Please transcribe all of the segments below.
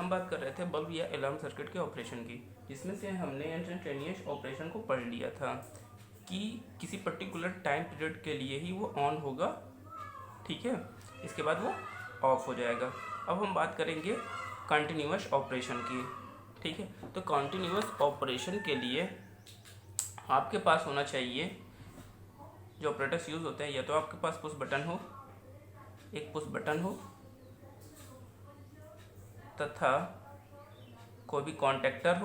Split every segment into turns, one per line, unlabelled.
हम बात कर रहे थे बल्ब या अलार्म सर्किट के ऑपरेशन की, जिसमें से हमने इंस्टेंटेनियस ऑपरेशन को पढ़ लिया था कि किसी पर्टिकुलर टाइम पीरियड के लिए ही वो ऑन होगा, ठीक है, इसके बाद वो ऑफ हो जाएगा। अब हम बात करेंगे कंटिन्यूअस ऑपरेशन की, ठीक है। तो कंटिन्यूअस ऑपरेशन के लिए आपके पास होना चाहिए, जो ऑपरेटर्स यूज़ होते हैं, या तो आपके पास पुश बटन हो, एक पुश बटन हो, तथा कोई भी कॉन्टेक्टर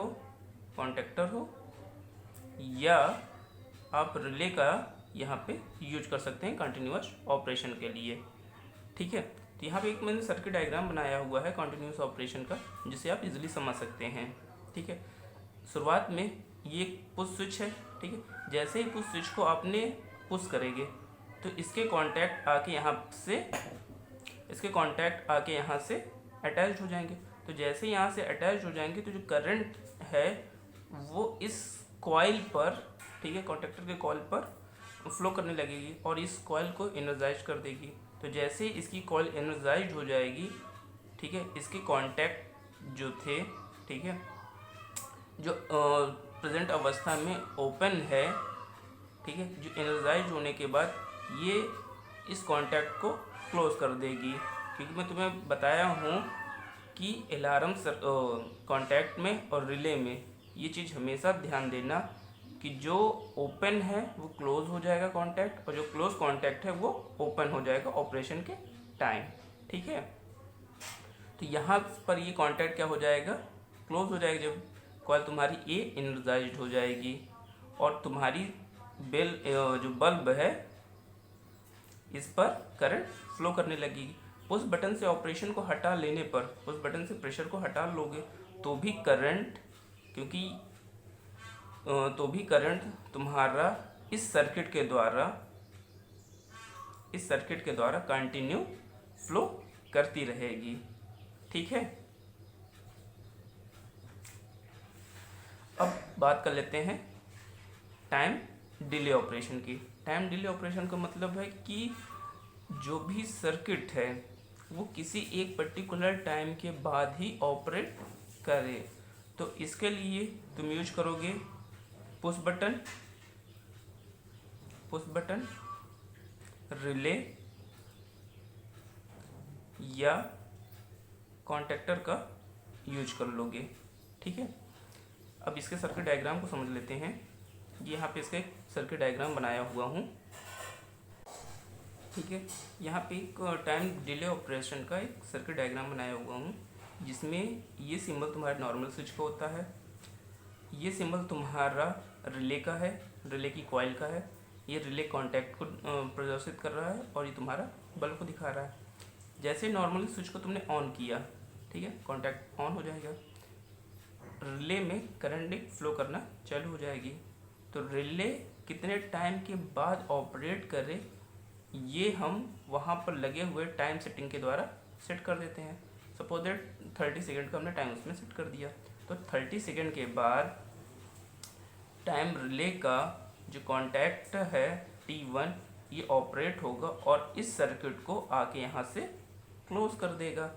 हो, या आप रिले का यहाँ पे यूज कर सकते हैं कंटिन्यूअस ऑपरेशन के लिए, ठीक है। तो यहाँ पे एक मैंने सर्किट डायग्राम बनाया हुआ है कंटिन्यूअस ऑपरेशन का, जिसे आप इजीली समझ सकते हैं, ठीक है। शुरुआत में ये पुश स्विच है, ठीक है। जैसे ही पुश स्विच को आपने पुश करेंगे तो इसके कांटेक्ट आके यहाँ से अटैच हो जाएंगे। तो जैसे यहाँ से अटैच हो जाएंगे तो जो करंट है वो इस कॉइल पर, ठीक है, कॉन्टेक्टर के कॉइल पर फ्लो करने लगेगी और इस कॉइल को एनर्जाइज कर देगी। तो जैसे ही इसकी कॉइल एनर्जाइज हो जाएगी, ठीक है, इसके कांटेक्ट जो थे, ठीक है, जो प्रेजेंट अवस्था में ओपन है, ठीक है, जो एनर्जाइज होने के बाद ये इस कांटेक्ट को क्लोज कर देगी। क्योंकि मैं तुम्हें बताया हूँ कि अलार्म कांटेक्ट में और रिले में ये चीज़ हमेशा ध्यान देना कि जो ओपन है वो क्लोज हो जाएगा कांटेक्ट, और जो क्लोज कांटेक्ट है वो ओपन हो जाएगा ऑपरेशन के टाइम, ठीक है। तो यहाँ पर ये कांटेक्ट क्या हो जाएगा, क्लोज हो जाएगा जब कॉइल तुम्हारी ए एनर्जाइज्ड हो जाएगी और तुम्हारी जो बल्ब है इस पर करंट फ्लो करने लगेगी। उस बटन से ऑपरेशन को हटा लेने पर, उस बटन से प्रेशर को हटा लोगे तो भी करंट तुम्हारा इस सर्किट के द्वारा कंटिन्यू फ्लो करती रहेगी, ठीक है। अब बात कर लेते हैं टाइम डिले ऑपरेशन की। टाइम डिले ऑपरेशन का मतलब है कि जो भी सर्किट है वो किसी एक पर्टिकुलर टाइम के बाद ही ऑपरेट करे। तो इसके लिए तुम यूज करोगे पुश बटन, रिले या कॉन्टेक्टर का यूज कर लोगे, ठीक है। अब इसके सर्किट डायग्राम को समझ लेते हैं। ये यहाँ पे इसका सर्किट डायग्राम बनाया हुआ हूँ, ठीक है। यहाँ पे एक टाइम डिले ऑपरेशन का एक सर्किट डायग्राम बनाया हुआ हूँ, जिसमें ये सिंबल तुम्हारा नॉर्मल स्विच का होता है, ये सिंबल तुम्हारा रिले का है, रिले की कॉइल का है, ये रिले कॉन्टैक्ट को प्रदर्शित कर रहा है और ये तुम्हारा बल्ब को दिखा रहा है। जैसे नॉर्मली स्विच को तुमने ऑन किया, ठीक है, कॉन्टैक्ट ऑन हो जाएगा, रिले में करंट फ्लो करना चालू हो जाएगी। तो रिले कितने टाइम के बाद ऑपरेट करे ये हम वहाँ पर लगे हुए टाइम सेटिंग के द्वारा सेट कर देते हैं। सपोज दैट 30 सेकेंड का हमने टाइम उसमें सेट कर दिया, तो 30 सेकेंड के बाद टाइम रिले का जो कॉन्टैक्ट है T1 ये ऑपरेट होगा और इस सर्किट को आके यहाँ से क्लोज कर देगा।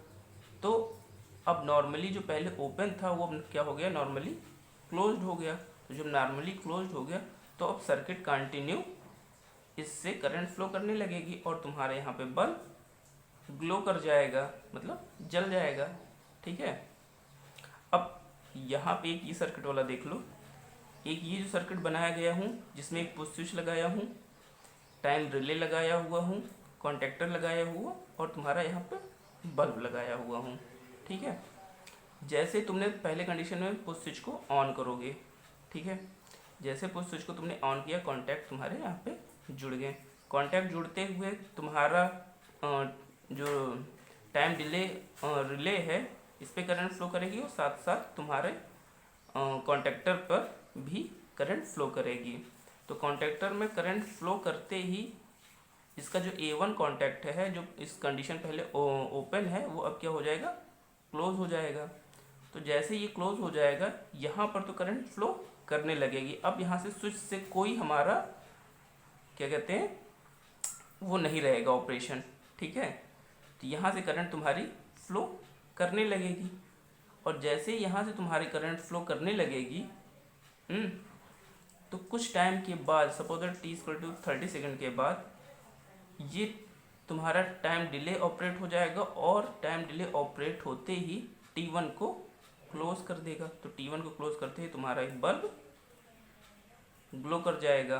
तो अब नॉर्मली जो पहले ओपन था वो क्या हो गया, नॉर्मली क्लोज्ड हो गया। तो जब नॉर्मली क्लोज्ड हो गया तो अब सर्किट कंटिन्यू इससे करंट फ्लो करने लगेगी और तुम्हारे यहाँ पे बल्ब ग्लो कर जाएगा, मतलब जल जाएगा, ठीक है। अब यहाँ पे एक ये सर्किट वाला देख लो, एक ये जो सर्किट बनाया गया हूँ जिसमें एक पुश स्विच लगाया हूँ, टाइम रिले लगाया हुआ हूँ, कॉन्टेक्टर लगाया हुआ और तुम्हारा यहाँ पे बल्ब लगाया हुआ हूँ, ठीक है। जैसे तुमने पहले कंडीशन में पुश स्विच को ऑन करोगे, ठीक है, जैसे पुश स्विच को तुमने ऑन किया कॉन्टैक्ट तुम्हारे यहाँ पे जुड़ गए। कॉन्टैक्ट जुड़ते हुए तुम्हारा जो टाइम डिले रिले है इस पर करंट फ्लो करेगी और साथ साथ तुम्हारे कॉन्टैक्टर पर भी करंट फ्लो करेगी। तो कॉन्टैक्टर में करंट फ्लो करते ही इसका जो A1 कॉन्टैक्ट है, जो इस कंडीशन पहले ओपन है, वो अब क्या हो जाएगा, क्लोज हो जाएगा। तो जैसे ये क्लोज हो जाएगा यहाँ पर तो करंट फ्लो करने लगेगी। अब यहाँ से स्विच से कोई हमारा क्या कहते हैं वो नहीं रहेगा ऑपरेशन, ठीक है। तो यहाँ से करंट तुम्हारी फ्लो करने लगेगी। और जैसे यहाँ से तुम्हारी करंट फ्लो करने लगेगी, तो कुछ टाइम के बाद, suppose that t equal to 30 second के बाद ये तुम्हारा टाइम डिले ऑपरेट हो जाएगा और टाइम डिले ऑपरेट होते ही T1 को क्लोज कर देगा। तो T1 को क्लोज करते ही तुम्हारा एक बल्ब ग्लो कर जाएगा।